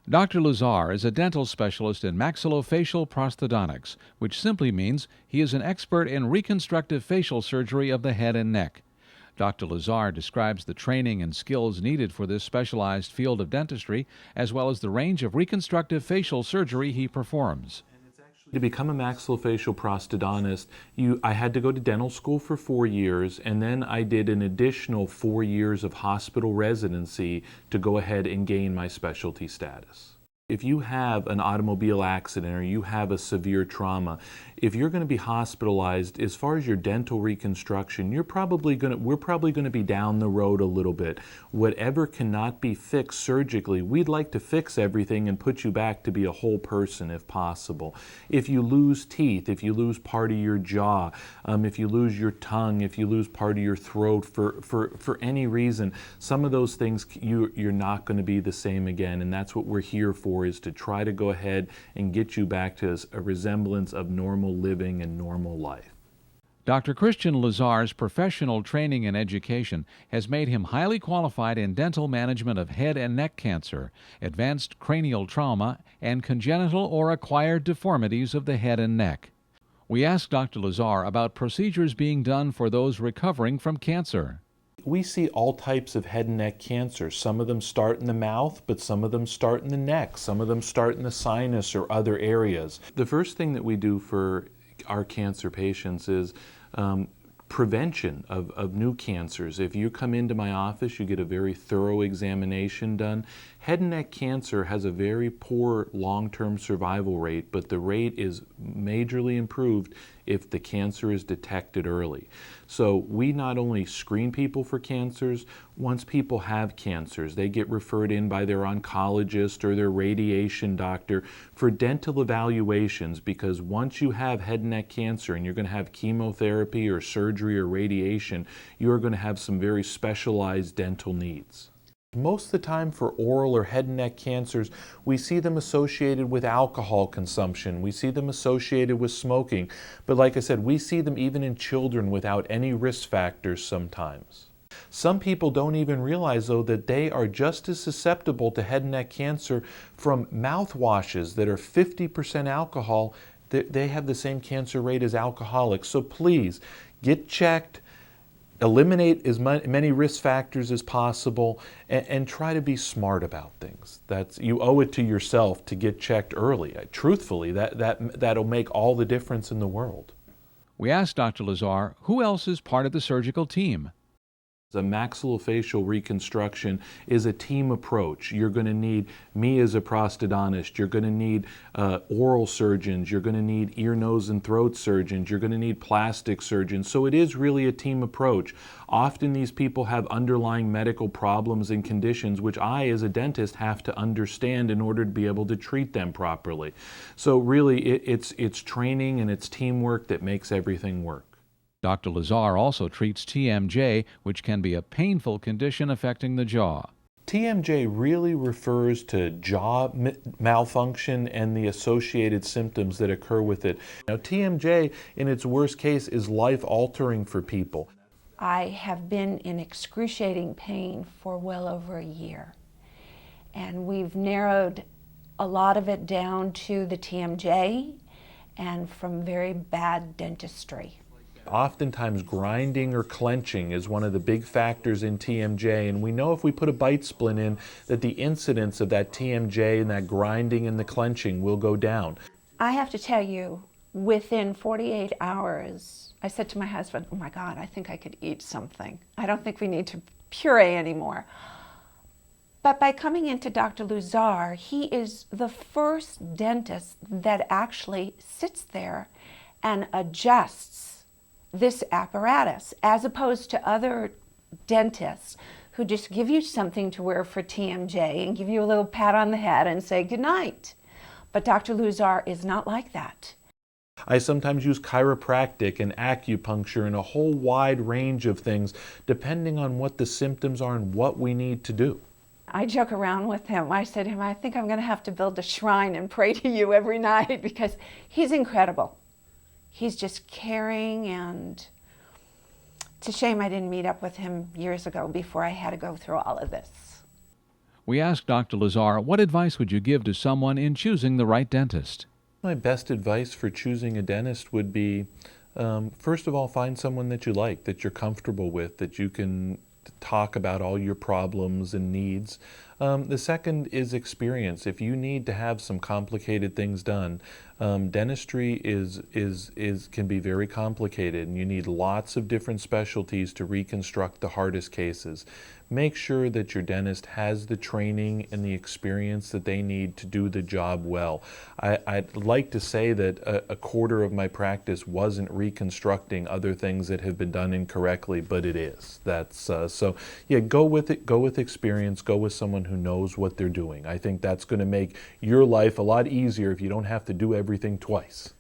Dr. Lazar is a dental specialist in maxillofacial prosthedontics, which simply means he is an expert in reconstructive facial surgery of the head and neck. Dr. Lazar describes the training and skills needed for this specialized field of dentistry, as well as the range of reconstructive facial surgery he performs. To become a maxillofacial prosthodontist, I had to go to dental school for 4 years, and then I did an additional 4 years of hospital residency to go ahead and gain my specialty status. If you have an automobile accident or you have a severe trauma, if you're going to be hospitalized, as far as your dental reconstruction, we're probably going to be down the road a little bit. Whatever cannot be fixed surgically, we'd like to fix everything and put you back to be a whole person if possible. If you lose teeth, if you lose part of your jaw, if you lose your tongue, if you lose part of your throat for any reason, some of those things you're not going to be the same again, and that's what we're here for, is to try to go ahead and get you back to a resemblance of normal living and normal life. Dr. Christian Lazar's professional training and education has made him highly qualified in dental management of head and neck cancer, advanced cranial trauma, and congenital or acquired deformities of the head and neck. We asked Dr. Lazar about procedures being done for those recovering from cancer. We see all types of head and neck cancer. Some of them start in the mouth, but some of them start in the neck. Some of them start in the sinus or other areas. The first thing that we do for our cancer patients is prevention of new cancers. If you come into my office, you get a very thorough examination done. Head and neck cancer has a very poor long-term survival rate, but the rate is majorly improved if the cancer is detected early. So we not only screen people for cancers, once people have cancers, they get referred in by their oncologist or their radiation doctor for dental evaluations, because once you have head and neck cancer and you're going to have chemotherapy or surgery or radiation, you're going to have some very specialized dental needs. Most of the time for oral or head and neck cancers, we see them associated with alcohol consumption. We see them associated with smoking. But like I said, we see them even in children without any risk factors sometimes. Some people don't even realize, though, that they are just as susceptible to head and neck cancer from mouthwashes that are 50% alcohol. They have the same cancer rate as alcoholics. So please, get checked. Eliminate as many risk factors as possible, and try to be smart about things. You owe it to yourself to get checked early. Truthfully, that'll make all the difference in the world. We asked Dr. Lazar who else is part of the surgical team. The maxillofacial reconstruction is a team approach. You're going to need me as a prosthodontist. You're going to need oral surgeons. You're going to need ear, nose, and throat surgeons. You're going to need plastic surgeons. So it is really a team approach. Often these people have underlying medical problems and conditions which I, as a dentist, have to understand in order to be able to treat them properly. So really, it's training and it's teamwork that makes everything work. Dr. Lazar also treats TMJ, which can be a painful condition affecting the jaw. TMJ really refers to jaw malfunction and the associated symptoms that occur with it. Now, TMJ, in its worst case, is life-altering for people. I have been in excruciating pain for well over a year, and we've narrowed a lot of it down to the TMJ and from very bad dentistry. Oftentimes grinding or clenching is one of the big factors in TMJ, and we know if we put a bite splint in that the incidence of that TMJ and that grinding and the clenching will go down. I have to tell you, within 48 hours, I said to my husband, oh my God, I think I could eat something. I don't think we need to puree anymore. But by coming into Dr. Lazar, he is the first dentist that actually sits there and adjusts this apparatus, as opposed to other dentists who just give you something to wear for TMJ and give you a little pat on the head and say good night. But Dr. Lazar is not like that. I sometimes use chiropractic and acupuncture and a whole wide range of things depending on what the symptoms are and what we need to do. I joke around with him. I said to him, I think I'm going to have to build a shrine and pray to you every night, because he's incredible. He's just caring, and it's a shame I didn't meet up with him years ago before I had to go through all of this. We asked Dr. Lazar, what advice would you give to someone in choosing the right dentist? My best advice for choosing a dentist would be, first of all, find someone that you like, that you're comfortable with, that you can talk about all your problems and needs. The second is experience. If you need to have some complicated things done, dentistry can be very complicated, and you need lots of different specialties to reconstruct the hardest cases. Make sure that your dentist has the training and the experience that they need to do the job well. I'd like to say that a quarter of my practice wasn't reconstructing other things that have been done incorrectly, but it is. So yeah, go with it. Go with experience. Go with someone who knows what they're doing. I think that's going to make your life a lot easier if you don't have to do everything twice.